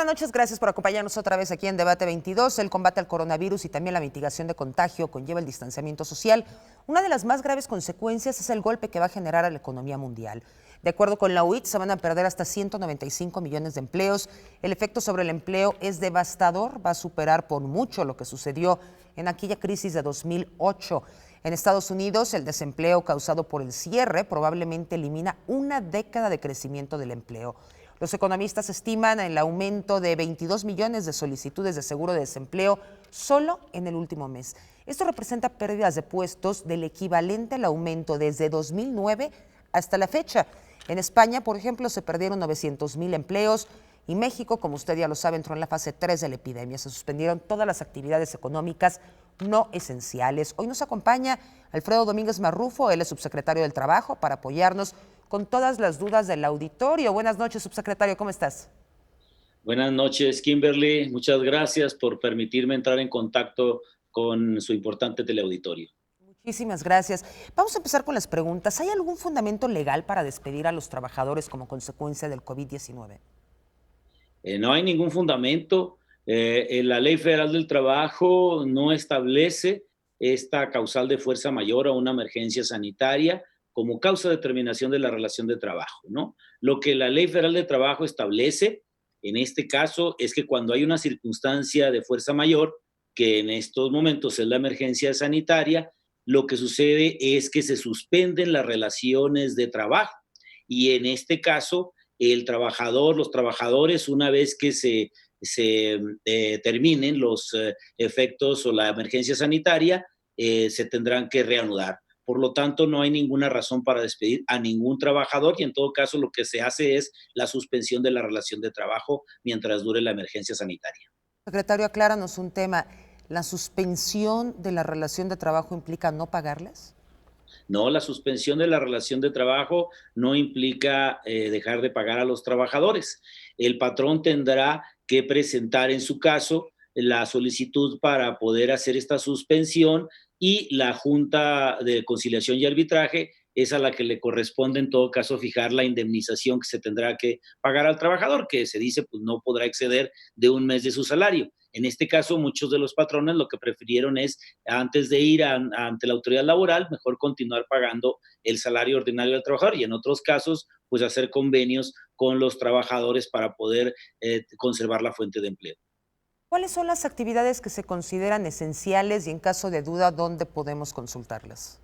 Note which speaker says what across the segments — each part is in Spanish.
Speaker 1: buenas noches, gracias por acompañarnos otra vez aquí en Debate 22. El combate al coronavirus y también la mitigación de contagio conlleva el distanciamiento social. Una de las más graves consecuencias es el golpe que va a generar a la economía mundial. De acuerdo con la UIT, se van a perder hasta 195 millones de empleos. El efecto sobre el empleo es devastador, va a superar por mucho lo que sucedió en aquella crisis de 2008. En Estados Unidos, el desempleo causado por el cierre probablemente elimina una década de crecimiento del empleo. Los economistas estiman el aumento de 22 millones de solicitudes de seguro de desempleo solo en el último mes. Esto representa pérdidas de puestos del equivalente al aumento desde 2009 hasta la fecha. En España, por ejemplo, se perdieron 900,000 empleos y México, como usted ya lo sabe, entró en la fase 3 de la epidemia. Se suspendieron todas las actividades económicas no esenciales. Hoy nos acompaña Alfredo Domínguez Marrufo, él es subsecretario del Trabajo, para apoyarnos con todas las dudas del auditorio. Buenas noches, subsecretario, ¿cómo estás?
Speaker 2: Buenas noches, Kimberly. Muchas gracias por permitirme entrar en contacto con su importante teleauditorio.
Speaker 1: Muchísimas gracias. Vamos a empezar con las preguntas. ¿Hay algún fundamento legal para despedir a los trabajadores como consecuencia del COVID-19?
Speaker 2: No hay ningún fundamento. La Ley Federal del Trabajo no establece esta causal de fuerza mayor a una emergencia sanitaria como causa de terminación de la relación de trabajo, ¿no? Lo que la Ley Federal del Trabajo establece, en este caso, es que cuando hay una circunstancia de fuerza mayor, que en estos momentos es la emergencia sanitaria, lo que sucede es que se suspenden las relaciones de trabajo. Y en este caso, el trabajador, los trabajadores, una vez que se terminen los efectos o la emergencia sanitaria, se tendrán que reanudar. Por lo tanto, no hay ninguna razón para despedir a ningún trabajador y en todo caso lo que se hace es la suspensión de la relación de trabajo mientras dure la emergencia sanitaria.
Speaker 1: Secretario, acláranos un tema. ¿La suspensión de la relación de trabajo implica no pagarles?
Speaker 2: No, la suspensión de la relación de trabajo no implica dejar de pagar a los trabajadores. El patrón tendrá que presentar en su caso la solicitud para poder hacer esta suspensión y la Junta de Conciliación y Arbitraje es a la que le corresponde en todo caso fijar la indemnización que se tendrá que pagar al trabajador, que se dice pues no podrá exceder de un mes de su salario. En este caso, muchos de los patrones lo que prefirieron es, antes de ir ante la autoridad laboral, mejor continuar pagando el salario ordinario del trabajador y en otros casos, pues hacer convenios con los trabajadores para poder conservar la fuente de empleo.
Speaker 1: ¿Cuáles son las actividades que se consideran esenciales y en caso de duda, dónde podemos consultarlas?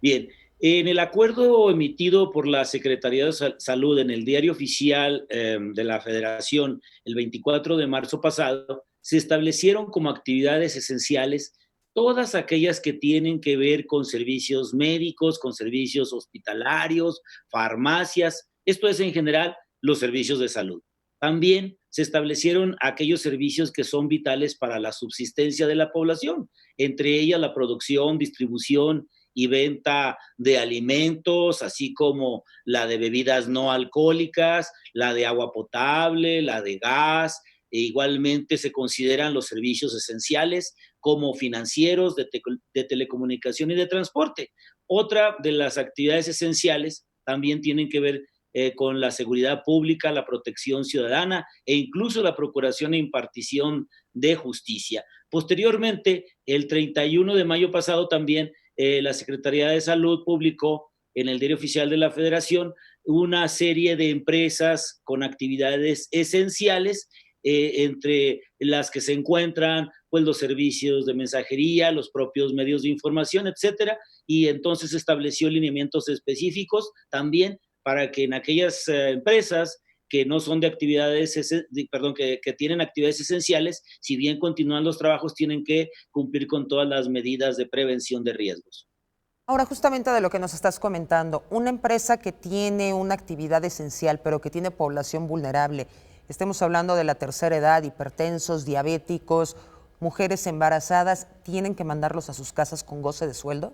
Speaker 2: Bien, en el acuerdo emitido por la Secretaría de Salud en el Diario Oficial de la Federación el 24 de marzo pasado, se establecieron como actividades esenciales todas aquellas que tienen que ver con servicios médicos, con servicios hospitalarios, farmacias, esto es en general los servicios de salud. También se establecieron aquellos servicios que son vitales para la subsistencia de la población, entre ellas la producción, distribución y venta de alimentos, así como la de bebidas no alcohólicas, la de agua potable, la de gas. E igualmente se consideran los servicios esenciales como financieros, de telecomunicación y de transporte. Otra de las actividades esenciales también tienen que ver con la seguridad pública, la protección ciudadana e incluso la procuración e impartición de justicia. Posteriormente, el 31 de mayo pasado también la Secretaría de Salud publicó en el Diario Oficial de la Federación una serie de empresas con actividades esenciales, entre las que se encuentran pues, los servicios de mensajería, los propios medios de información, etcétera, y entonces estableció lineamientos específicos también para que en aquellas empresas que no son de actividades, perdón, que tienen actividades esenciales, si bien continúan los trabajos, tienen que cumplir con todas las medidas de prevención de riesgos.
Speaker 1: Ahora, justamente de lo que nos estás comentando, una empresa que tiene una actividad esencial, pero que tiene población vulnerable, estemos hablando de la tercera edad, hipertensos, diabéticos, mujeres embarazadas, ¿tienen que mandarlos a sus casas con goce de sueldo?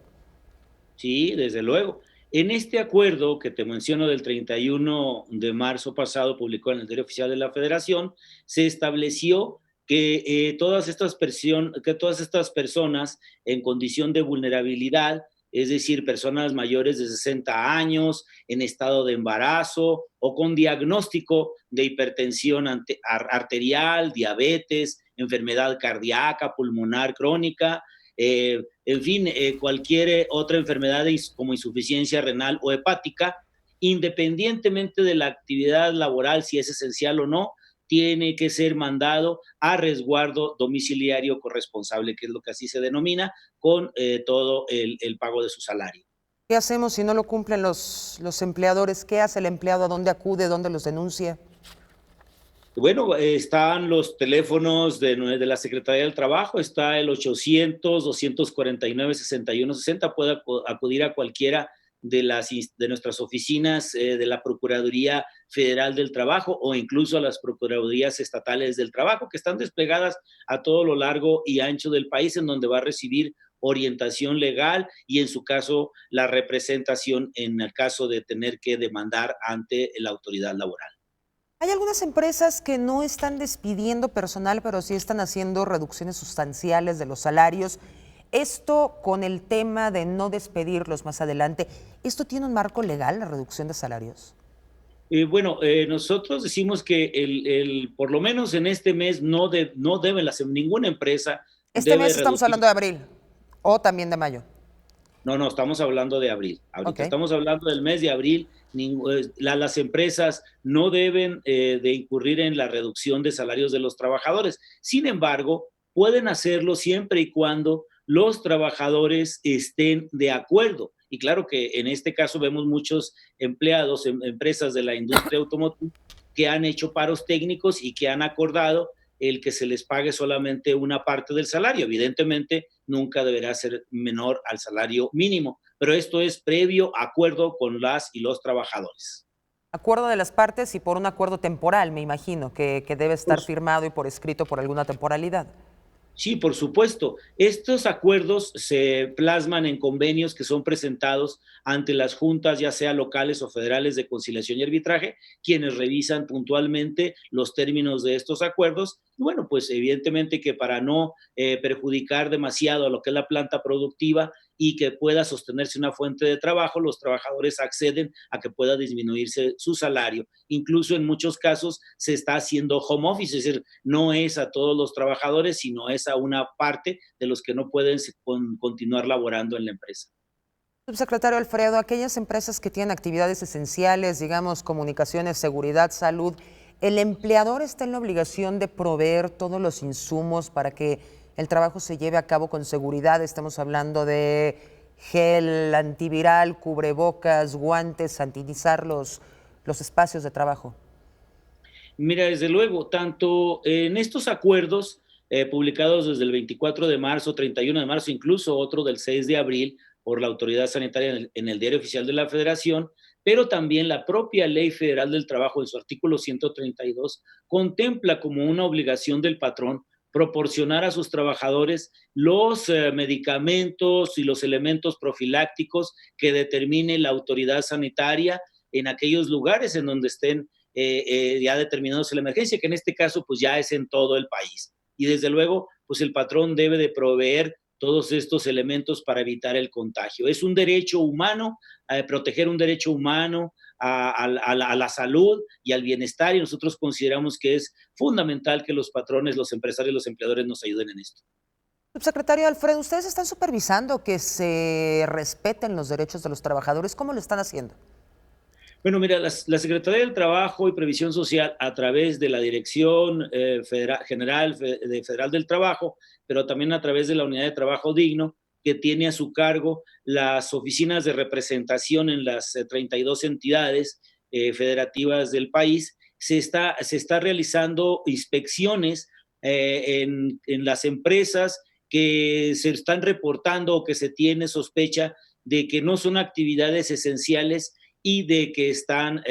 Speaker 2: Sí, desde luego. En este acuerdo que te menciono del 31 de marzo pasado, publicó en el Diario Oficial de la Federación, se estableció que, todas estas personas en condición de vulnerabilidad es decir, personas mayores de 60 años, en estado de embarazo o con diagnóstico de hipertensión arterial, diabetes, enfermedad cardíaca, pulmonar crónica, en fin, cualquier otra enfermedad como insuficiencia renal o hepática, independientemente de la actividad laboral, si es esencial o no, tiene que ser mandado a resguardo domiciliario corresponsable, que es lo que así se denomina, con todo el pago de su salario.
Speaker 1: ¿Qué hacemos si no lo cumplen los empleadores? ¿Qué hace el empleado? ¿A dónde acude? ¿Dónde los denuncia?
Speaker 2: Bueno, están los teléfonos de la Secretaría del Trabajo, está el 800-249-6160, puede acudir a cualquiera de nuestras oficinas de la Procuraduría Federal del Trabajo o incluso a las Procuradurías Estatales del Trabajo, que están desplegadas a todo lo largo y ancho del país, en donde va a recibir orientación legal y, en su caso, la representación en el caso de tener que demandar ante la autoridad laboral.
Speaker 1: Hay algunas empresas que no están despidiendo personal, pero sí están haciendo reducciones sustanciales de los salarios. Esto con el tema de no despedirlos más adelante, ¿esto tiene un marco legal, la reducción de salarios?
Speaker 2: Bueno, nosotros decimos que por lo menos en este mes no debe ninguna empresa
Speaker 1: Este
Speaker 2: debe
Speaker 1: mes estamos
Speaker 2: reducir.
Speaker 1: hablando de abril o también de mayo.
Speaker 2: No, estamos hablando de abril.
Speaker 1: Ok.
Speaker 2: Ahorita estamos hablando del mes de abril. Las empresas no deben de incurrir en la reducción de salarios de los trabajadores. Sin embargo, pueden hacerlo siempre y cuando los trabajadores estén de acuerdo. Y claro que en este caso vemos muchos empleados en empresas de la industria automotriz que han hecho paros técnicos y que han acordado el que se les pague solamente una parte del salario. Evidentemente, nunca deberá ser menor al salario mínimo, pero esto es previo acuerdo con las y los trabajadores.
Speaker 1: Acuerdo de las partes y por un acuerdo temporal, me imagino, que debe estar
Speaker 2: Pues,
Speaker 1: firmado y por escrito por alguna temporalidad.
Speaker 2: sí, por supuesto. Estos acuerdos se plasman en convenios que son presentados ante las juntas, ya sea locales o federales de conciliación y arbitraje, quienes revisan puntualmente los términos de estos acuerdos. Y bueno, pues evidentemente que para no perjudicar demasiado a lo que es la planta productiva y que pueda sostenerse una fuente de trabajo, los trabajadores acceden a que pueda disminuirse su salario. Incluso en muchos casos se está haciendo home office, es decir, no es a todos los trabajadores, sino es a una parte de los que no pueden continuar laborando en la empresa.
Speaker 1: Subsecretario Alfredo, aquellas empresas que tienen actividades esenciales, digamos comunicaciones, seguridad, salud, ¿el empleador está en la obligación de proveer todos los insumos para que el trabajo se lleve a cabo con seguridad? Estamos hablando de gel antiviral, cubrebocas, guantes, sanitizar los espacios de trabajo.
Speaker 2: Mira, desde luego, tanto en estos acuerdos publicados desde el 24 de marzo, 31 de marzo, incluso otro del 6 de abril por la autoridad sanitaria en el Diario Oficial de la Federación, pero también la propia Ley Federal del Trabajo en su artículo 132 contempla como una obligación del patrón proporcionar a sus trabajadores los medicamentos y los elementos profilácticos que determine la autoridad sanitaria en aquellos lugares en donde estén ya determinados en la emergencia, que en este caso pues ya es en todo el país. Y desde luego, pues el patrón debe de proveer todos estos elementos para evitar el contagio. Es un derecho humano, proteger un derecho humano a la salud y al bienestar, y nosotros consideramos que es fundamental que los patrones, los empresarios, los empleadores nos ayuden en esto.
Speaker 1: Subsecretario Alfredo, ¿ustedes están supervisando que se respeten los derechos de los trabajadores? ¿Cómo lo están haciendo?
Speaker 2: Bueno, mira, la Secretaría del Trabajo y Previsión Social, a través de la Dirección Federal del Trabajo, pero también a través de la Unidad de Trabajo Digno, que tiene a su cargo las oficinas de representación en las 32 entidades federativas del país, se está realizando inspecciones en las empresas que se están reportando o que se tiene sospecha de que no son actividades esenciales y de que están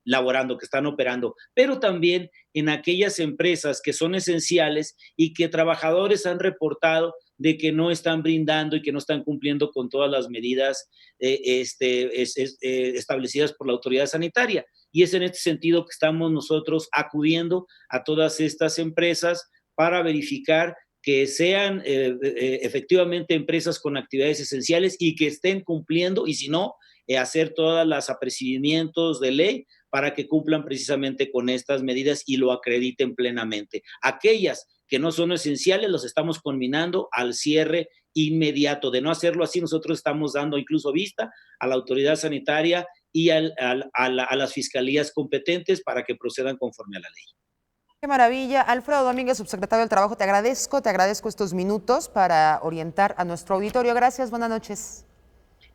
Speaker 2: laborando, que están operando, pero también en aquellas empresas que son esenciales y que trabajadores han reportado de que no están brindando y que no están cumpliendo con todas las medidas establecidas por la autoridad sanitaria. Y es en este sentido que estamos nosotros acudiendo a todas estas empresas para verificar que sean efectivamente empresas con actividades esenciales y que estén cumpliendo, y si no, hacer todas las apercibimientos de ley para que cumplan precisamente con estas medidas y lo acrediten plenamente. Aquellas que no son esenciales los estamos conminando al cierre inmediato. De no hacerlo así, nosotros estamos dando incluso vista a la autoridad sanitaria y a las fiscalías competentes para que procedan conforme a la ley.
Speaker 1: Qué maravilla. Alfredo Domínguez, subsecretario del Trabajo, te agradezco estos minutos para orientar a nuestro auditorio. Gracias, buenas noches.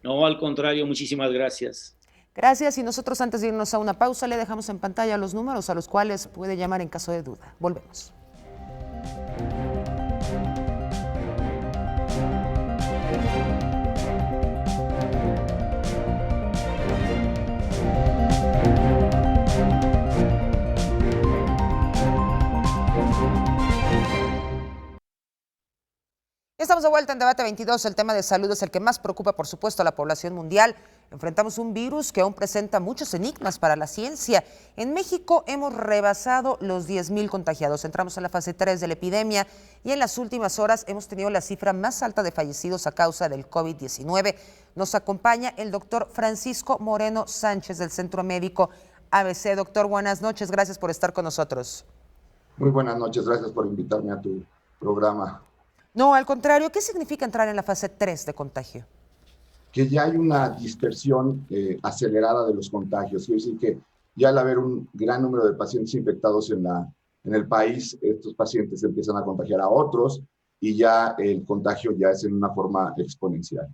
Speaker 2: No, al contrario, muchísimas gracias.
Speaker 1: Gracias, y nosotros antes de irnos a una pausa le dejamos en pantalla los números a los cuales puede llamar en caso de duda. Volvemos. Estamos de vuelta en Debate 22. El tema de salud es el que más preocupa, por supuesto, a la población mundial. Enfrentamos un virus que aún presenta muchos enigmas para la ciencia. En México hemos rebasado los 10,000 contagiados. Entramos en la fase 3 de la epidemia y en las últimas horas hemos tenido la cifra más alta de fallecidos a causa del COVID-19. Nos acompaña el doctor Francisco Moreno Sánchez del Centro Médico ABC. Doctor, buenas noches. Gracias por estar con nosotros.
Speaker 3: Muy buenas noches. Gracias por invitarme a tu programa.
Speaker 1: No, al contrario, ¿qué significa entrar en la fase 3 de contagio?
Speaker 3: Que ya hay una dispersión acelerada de los contagios. Quiere decir que ya al haber un gran número de pacientes infectados en el país, estos pacientes empiezan a contagiar a otros y ya el contagio ya es en una forma exponencial.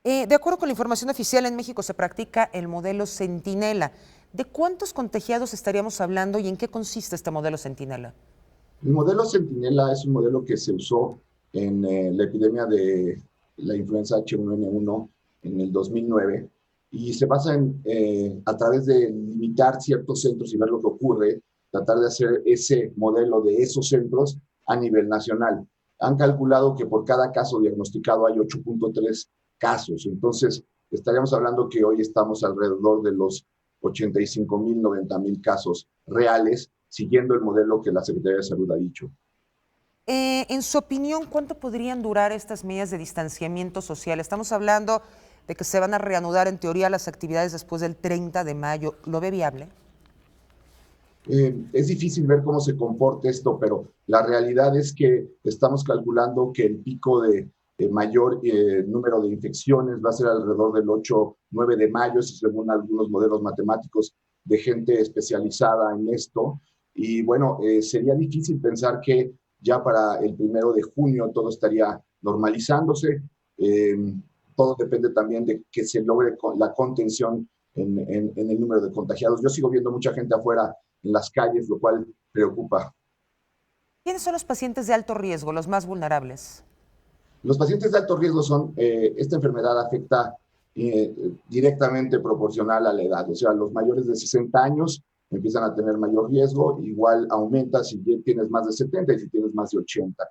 Speaker 1: De acuerdo con la información oficial, en México se practica el modelo Centinela. ¿De cuántos contagiados estaríamos hablando y en qué consiste este modelo Centinela?
Speaker 3: El modelo Centinela es un modelo que se usó en la epidemia de la influenza H1N1 en el 2009 y se basa a través de limitar ciertos centros y ver lo que ocurre, tratar de hacer ese modelo de esos centros a nivel nacional. Han calculado que por cada caso diagnosticado hay 8.3 casos, entonces estaríamos hablando que hoy estamos alrededor de los 85,000, 90,000 casos reales, siguiendo el modelo que la Secretaría de Salud ha dicho.
Speaker 1: En su opinión, ¿cuánto podrían durar estas medidas de distanciamiento social? Estamos hablando de que se van a reanudar en teoría las actividades después del 30 de mayo. ¿Lo ve viable?
Speaker 3: Es difícil ver cómo se comporta esto, pero la realidad es que estamos calculando que el pico de mayor número de infecciones va a ser alrededor del 8-9 de mayo, según algunos modelos matemáticos de gente especializada en esto. Y bueno, sería difícil pensar que ya para el 1 de junio todo estaría normalizándose. Todo depende también de que se logre la contención en el número de contagiados. Yo sigo viendo mucha gente afuera en las calles, lo cual preocupa.
Speaker 1: ¿Quiénes son los pacientes de alto riesgo, los más vulnerables?
Speaker 3: Los pacientes de alto riesgo son, esta enfermedad afecta directamente proporcional a la edad. O sea, los mayores de 60 años empiezan a tener mayor riesgo, igual aumenta si tienes más de 70 y si tienes más de 80.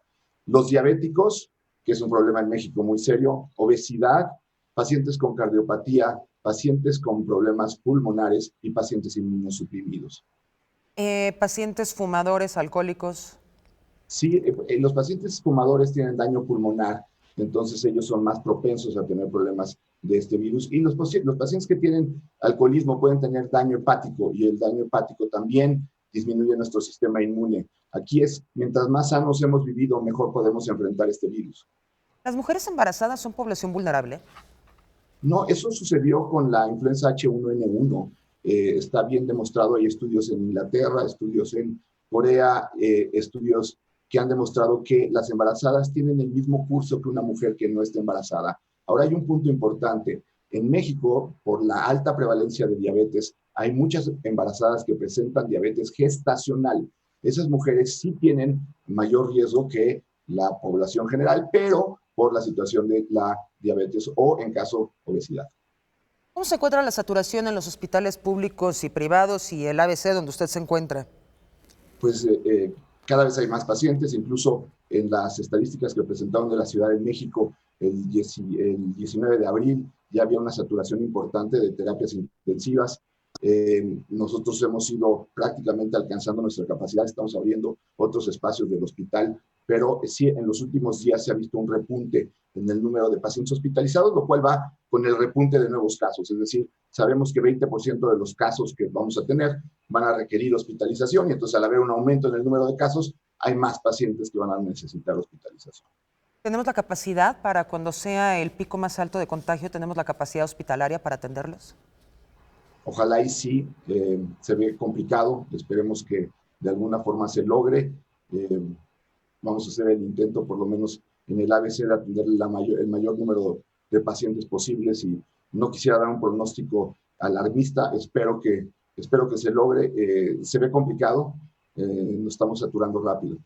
Speaker 3: Los diabéticos, que es un problema en México muy serio, obesidad, pacientes con cardiopatía, pacientes con problemas pulmonares y pacientes inmunosuprimidos.
Speaker 1: ¿Pacientes fumadores, alcohólicos?
Speaker 3: Sí, los pacientes fumadores tienen daño pulmonar, entonces ellos son más propensos a tener problemas de este virus. Y los pacientes que tienen alcoholismo pueden tener daño hepático y el daño hepático también disminuye nuestro sistema inmune. Aquí es, mientras más sanos hemos vivido, mejor podemos enfrentar este virus.
Speaker 1: ¿Las mujeres embarazadas son población vulnerable?
Speaker 3: No, eso sucedió con la influenza H1N1. Está bien demostrado, hay estudios en Inglaterra, estudios en Corea, estudios que han demostrado que las embarazadas tienen el mismo curso que una mujer que no está embarazada. Ahora hay un punto importante. En México, por la alta prevalencia de diabetes, hay muchas embarazadas que presentan diabetes gestacional. Esas mujeres sí tienen mayor riesgo que la población general, pero por la situación de la diabetes o, en caso, obesidad.
Speaker 1: ¿Cómo se encuentra la saturación en los hospitales públicos y privados y el ABC donde usted se encuentra?
Speaker 3: Pues cada vez hay más pacientes, incluso en las estadísticas que presentaron de la Ciudad de México el 19 de abril ya había una saturación importante de terapias intensivas. Nosotros hemos ido prácticamente alcanzando nuestra capacidad, estamos abriendo otros espacios del hospital pero sí en los últimos días se ha visto un repunte en el número de pacientes hospitalizados, lo cual va con el repunte de nuevos casos. Es decir, sabemos que 20% de los casos que vamos a tener van a requerir hospitalización y entonces al haber un aumento en el número de casos, hay más pacientes que van a necesitar hospitalización.
Speaker 1: ¿Tenemos la capacidad para cuando sea el pico más alto de contagio, tenemos la capacidad hospitalaria para atenderlos?
Speaker 3: Ojalá y sí, se ve complicado, esperemos que de alguna forma se logre. Vamos a hacer el intento, por lo menos en el ABC, de atender el mayor número de pacientes posibles y no quisiera dar un pronóstico alarmista, espero que se logre. Se ve complicado, nos estamos saturando rápido.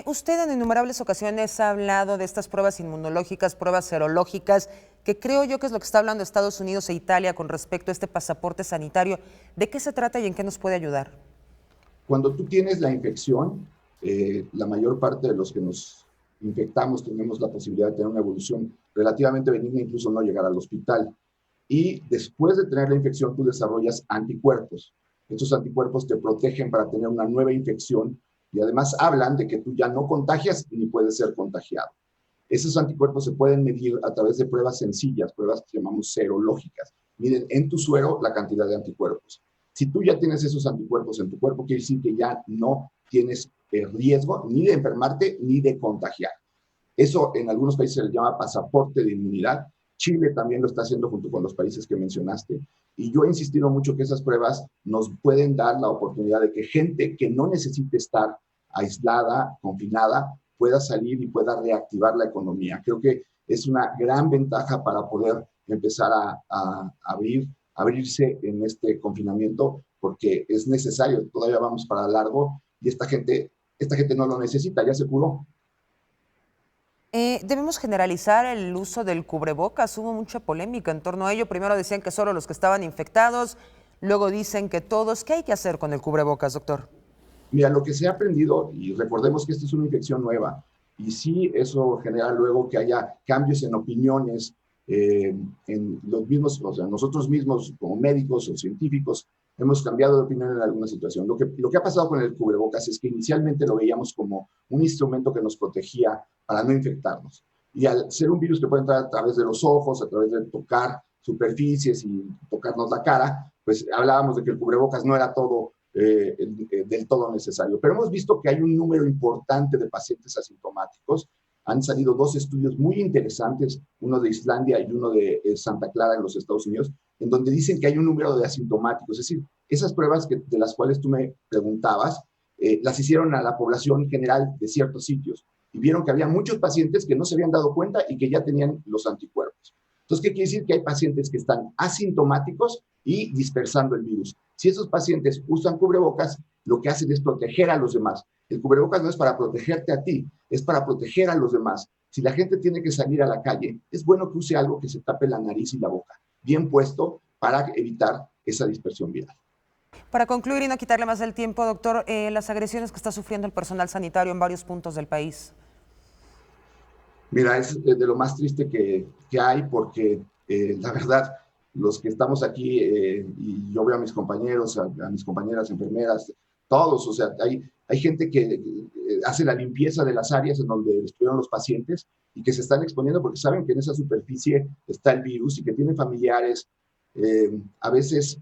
Speaker 1: Usted en innumerables ocasiones ha hablado de estas pruebas inmunológicas, pruebas serológicas, que creo yo que es lo que está hablando Estados Unidos e Italia con respecto a este pasaporte sanitario. ¿De qué se trata y en qué nos puede ayudar?
Speaker 3: Cuando tú tienes la infección, la mayor parte de los que nos infectamos tenemos la posibilidad de tener una evolución relativamente benigna, incluso no llegar al hospital. Y después de tener la infección, tú desarrollas anticuerpos. Estos anticuerpos te protegen para tener una nueva infección y además hablan de que tú ya no contagias ni puedes ser contagiado. Esos anticuerpos se pueden medir a través de pruebas sencillas, pruebas que llamamos serológicas. Miden en tu suero la cantidad de anticuerpos. Si tú ya tienes esos anticuerpos en tu cuerpo, quiere decir que ya no tienes riesgo ni de enfermarte ni de contagiar. Eso en algunos países se le llama pasaporte de inmunidad. Chile también lo está haciendo junto con los países que mencionaste. Y yo he insistido mucho que esas pruebas nos pueden dar la oportunidad de que gente que no necesite estar aislada, confinada, pueda salir y pueda reactivar la economía. Creo que es una gran ventaja para poder empezar a abrirse en este confinamiento, porque es necesario, todavía vamos para largo y esta gente no lo necesita, ya se curó.
Speaker 1: ¿Debemos generalizar el uso del cubrebocas? Hubo mucha polémica en torno a ello. Primero decían que solo los que estaban infectados, luego dicen que todos. ¿Qué hay que hacer con el cubrebocas, doctor?
Speaker 3: Mira, lo que se ha aprendido, y recordemos que esta es una infección nueva, y sí eso genera luego que haya cambios en opiniones, en los mismos, o sea, nosotros mismos como médicos o científicos hemos cambiado de opinión en alguna situación. Lo que ha pasado con el cubrebocas es que inicialmente lo veíamos como un instrumento que nos protegía para no infectarnos. Y al ser un virus que puede entrar a través de los ojos, a través de tocar superficies y tocarnos la cara, pues hablábamos de que el cubrebocas no era todo del todo necesario. Pero hemos visto que hay un número importante de pacientes asintomáticos. Han salido dos estudios muy interesantes, uno de Islandia y uno de Santa Clara en los Estados Unidos, en donde dicen que hay un número de asintomáticos. Es decir, esas pruebas de las cuales tú me preguntabas, las hicieron a la población general de ciertos sitios y vieron que había muchos pacientes que no se habían dado cuenta y que ya tenían los anticuerpos. Entonces, ¿qué quiere decir? Que hay pacientes que están asintomáticos y dispersando el virus. Si esos pacientes usan cubrebocas, lo que hacen es proteger a los demás. El cubrebocas no es para protegerte a ti, es para proteger a los demás. Si la gente tiene que salir a la calle, es bueno que use algo que se tape la nariz y la boca, bien puesto para evitar esa dispersión viral.
Speaker 1: Para concluir y no quitarle más el tiempo, doctor, las agresiones que está sufriendo el personal sanitario en varios puntos del país.
Speaker 3: Mira, es de lo más triste que hay porque la verdad, los que estamos aquí, y yo veo a mis compañeros, a mis compañeras enfermeras, todos, o sea, hay gente que hace la limpieza de las áreas en donde estuvieron los pacientes y que se están exponiendo porque saben que en esa superficie está el virus y que tienen familiares. A veces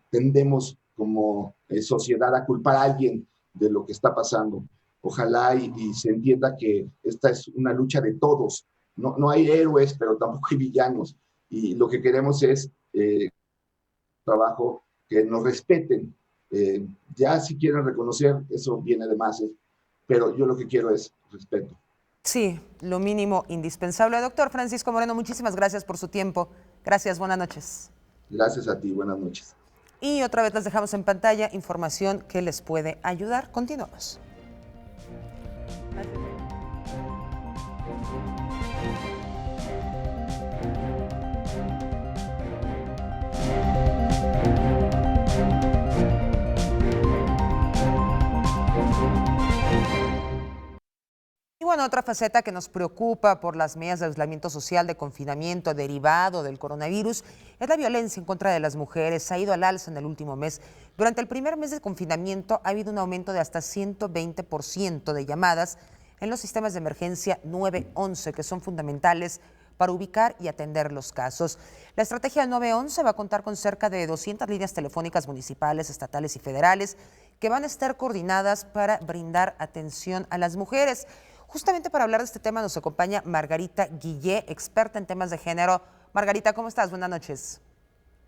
Speaker 3: tendemos como sociedad a culpar a alguien de lo que está pasando. Ojalá y se entienda que esta es una lucha de todos. No hay héroes, pero tampoco hay villanos. Y lo que queremos es trabajo que nos respeten. Ya si quieren reconocer, eso viene de más, pero yo lo que quiero es respeto.
Speaker 1: Sí, lo mínimo indispensable. Doctor Francisco Moreno, muchísimas gracias por su tiempo. Gracias, buenas noches.
Speaker 3: Gracias a ti, buenas noches.
Speaker 1: Y otra vez les dejamos en pantalla información que les puede ayudar. Continuamos. Y bueno, otra faceta que nos preocupa por las medidas de aislamiento social, de confinamiento derivado del coronavirus, es la violencia en contra de las mujeres. Ha ido al alza en el último mes. Durante el primer mes de confinamiento ha habido un aumento de hasta 120% de llamadas en los sistemas de emergencia 911, que son fundamentales para ubicar y atender los casos. La estrategia del 911 va a contar con cerca de 200 líneas telefónicas municipales, estatales y federales que van a estar coordinadas para brindar atención a las mujeres. Justamente para hablar de este tema nos acompaña Margarita Guillé, experta en temas de género. Margarita, ¿cómo estás? Buenas noches.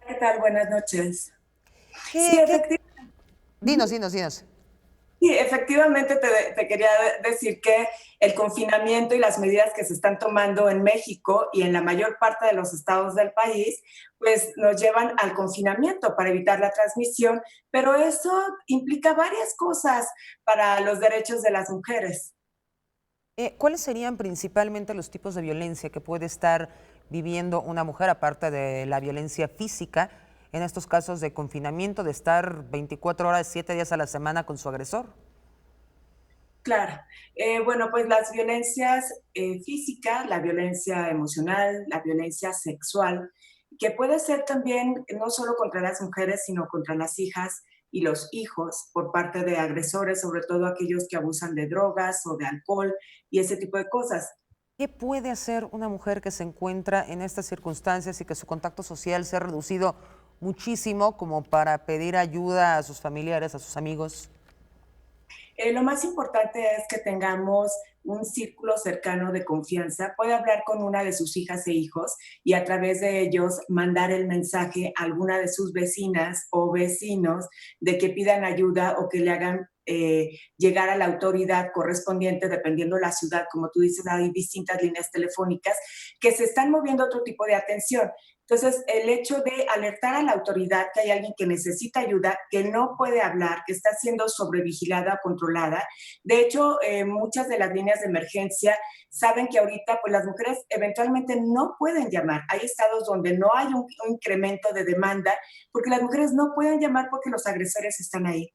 Speaker 4: ¿Qué tal? Buenas noches. Sí,
Speaker 1: Dinos.
Speaker 4: Sí, efectivamente te quería decir que el confinamiento y las medidas que se están tomando en México y en la mayor parte de los estados del país, pues nos llevan al confinamiento para evitar la transmisión, pero eso implica varias cosas para los derechos de las mujeres.
Speaker 1: ¿Cuáles serían principalmente los tipos de violencia que puede estar viviendo una mujer, aparte de la violencia física, en estos casos de confinamiento, de estar 24 horas, 7 días a la semana con su agresor?
Speaker 4: Claro. Bueno, pues las violencias físicas, la violencia emocional, la violencia sexual, que puede ser también no solo contra las mujeres, sino contra las hijas y los hijos por parte de agresores, sobre todo aquellos que abusan de drogas o de alcohol y ese tipo de cosas.
Speaker 1: ¿Qué puede hacer una mujer que se encuentra en estas circunstancias y que su contacto social se ha reducido muchísimo como para pedir ayuda a sus familiares, a sus amigos?
Speaker 4: Lo más importante es que tengamos un círculo cercano de confianza. Puede hablar con una de sus hijas e hijos y a través de ellos mandar el mensaje a alguna de sus vecinas o vecinos de que pidan ayuda o que le hagan llegar a la autoridad correspondiente, dependiendo la ciudad. Como tú dices, hay distintas líneas telefónicas que se están moviendo a otro tipo de atención. Entonces, el hecho de alertar a la autoridad que hay alguien que necesita ayuda, que no puede hablar, que está siendo sobrevigilada o controlada. De hecho, muchas de las líneas de emergencia saben que ahorita pues, las mujeres eventualmente no pueden llamar. Hay estados donde no hay un incremento de demanda porque las mujeres no pueden llamar porque los agresores están ahí.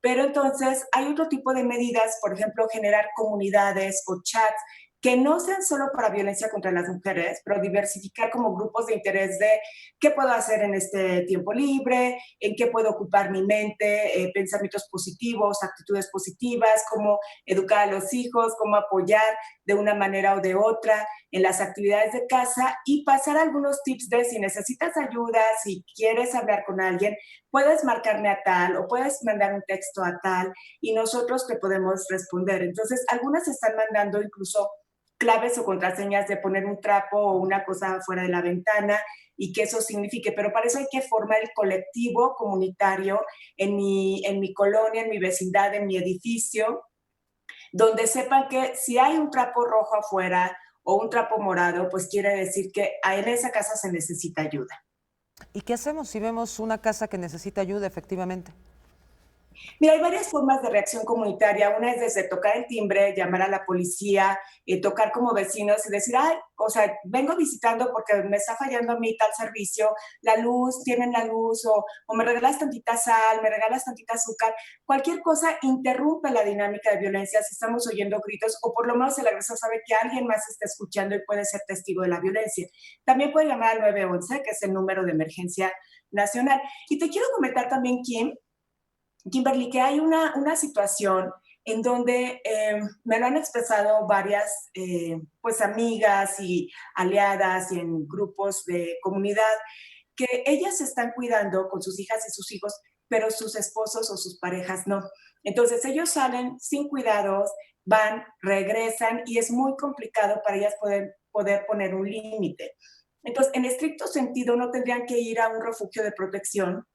Speaker 4: Pero entonces hay otro tipo de medidas, por ejemplo, generar comunidades o chats que no sean solo para violencia contra las mujeres, pero diversificar como grupos de interés de qué puedo hacer en este tiempo libre, en qué puedo ocupar mi mente, pensamientos positivos, actitudes positivas, cómo educar a los hijos, cómo apoyar de una manera o de otra en las actividades de casa y pasar algunos tips de si necesitas ayuda, si quieres hablar con alguien, puedes marcarme a tal o puedes mandar un texto a tal y nosotros te podemos responder. Entonces, algunas están mandando incluso claves o contraseñas de poner un trapo o una cosa fuera de la ventana y que eso signifique, pero para eso hay que formar el colectivo comunitario en mi colonia, en mi vecindad, en mi edificio, donde sepan que si hay un trapo rojo afuera o un trapo morado, pues quiere decir que en esa casa se necesita ayuda.
Speaker 1: ¿Y qué hacemos si vemos una casa que necesita ayuda efectivamente?
Speaker 4: Mira, hay varias formas de reacción comunitaria. Una es desde tocar el timbre, llamar a la policía, tocar como vecinos y decir, ay, o sea, vengo visitando porque me está fallando a mí tal servicio, la luz, tienen la luz, o me regalas tantita sal, me regalas tantita azúcar. Cualquier cosa interrumpe la dinámica de violencia si estamos oyendo gritos o por lo menos el agresor sabe que alguien más está escuchando y puede ser testigo de la violencia. También puede llamar al 911, que es el número de emergencia nacional. Y te quiero comentar también, Kimberly, que hay una situación en donde me lo han expresado varias pues amigas y aliadas y en grupos de comunidad, que ellas se están cuidando con sus hijas y sus hijos, pero sus esposos o sus parejas no. Entonces ellos salen sin cuidados, van, regresan y es muy complicado para ellas poder poner un límite. Entonces, en estricto sentido, no tendrían que ir a un refugio de protección,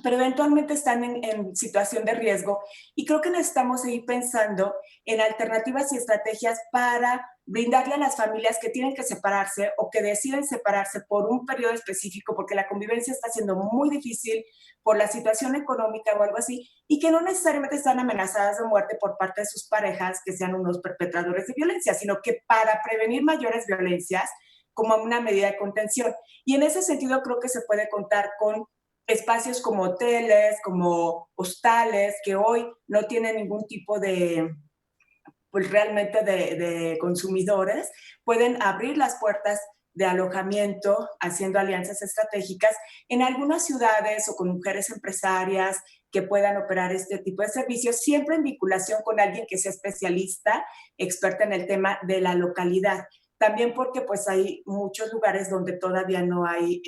Speaker 4: pero eventualmente están en situación de riesgo y creo que necesitamos seguir pensando en alternativas y estrategias para brindarle a las familias que tienen que separarse o que deciden separarse por un periodo específico porque la convivencia está siendo muy difícil por la situación económica o algo así y que no necesariamente están amenazadas de muerte por parte de sus parejas que sean unos perpetradores de violencia, sino que para prevenir mayores violencias como una medida de contención. Y en ese sentido creo que se puede contar con espacios como hoteles, como hostales, que hoy no tienen ningún tipo de, pues realmente de consumidores, pueden abrir las puertas de alojamiento, haciendo alianzas estratégicas en algunas ciudades o con mujeres empresarias que puedan operar este tipo de servicios, siempre en vinculación con alguien que sea especialista, experta en el tema de la localidad. También porque pues hay muchos lugares donde todavía no hay,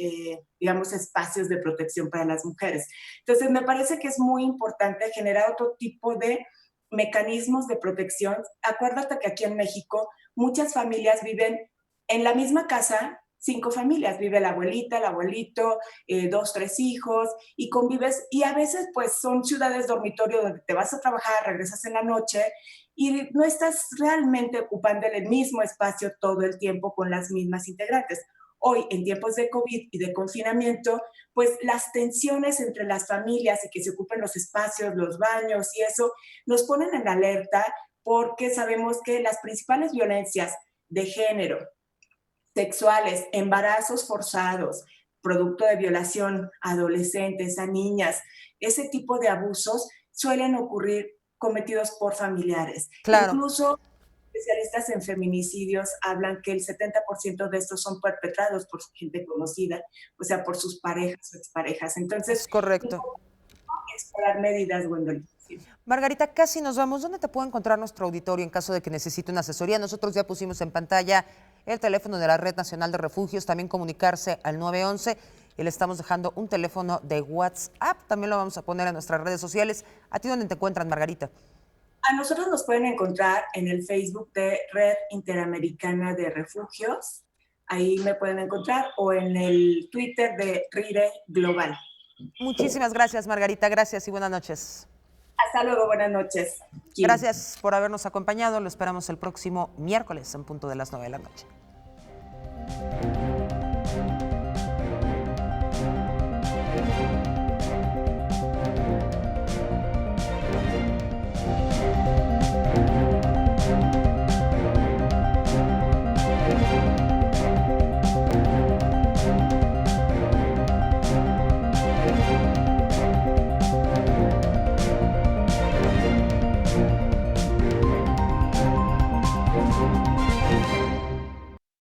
Speaker 4: digamos, espacios de protección para las mujeres. Entonces, me parece que es muy importante generar otro tipo de mecanismos de protección. Acuérdate que aquí en México muchas familias viven en la misma casa, 5 familias, vive la abuelita, el abuelito, 2, 3 hijos, y convives, y a veces pues son ciudades dormitorio donde te vas a trabajar, regresas en la noche, y no estás realmente ocupando el mismo espacio todo el tiempo con las mismas integrantes. Hoy, en tiempos de COVID y de confinamiento, pues las tensiones entre las familias y que se ocupen los espacios, los baños y eso, nos ponen en alerta porque sabemos que las principales violencias de género, sexuales, embarazos forzados, producto de violación a adolescentes, a niñas, ese tipo de abusos suelen ocurrir cometidos por familiares.
Speaker 1: Claro.
Speaker 4: Incluso especialistas en feminicidios hablan que el 70% de estos son perpetrados por gente conocida, o sea, por sus parejas o exparejas. Entonces,
Speaker 1: es correcto.
Speaker 4: Explorar medidas, Gwendolyn. Sí.
Speaker 1: Margarita, casi nos vamos. ¿Dónde te puede encontrar nuestro auditorio en caso de que necesite una asesoría? Nosotros ya pusimos en pantalla el teléfono de la Red Nacional de Refugios, también comunicarse al 911 y le estamos dejando un teléfono de WhatsApp. También lo vamos a poner en nuestras redes sociales. ¿A ti dónde te encuentran, Margarita?
Speaker 4: A nosotros nos pueden encontrar en el Facebook de Red Interamericana de Refugios. Ahí me pueden encontrar, o en el Twitter de RIRE Global.
Speaker 1: Muchísimas gracias, Margarita. Gracias y buenas noches.
Speaker 4: Hasta luego, buenas noches.
Speaker 1: Gracias por habernos acompañado. Lo esperamos el próximo miércoles en punto de las 9 de la noche.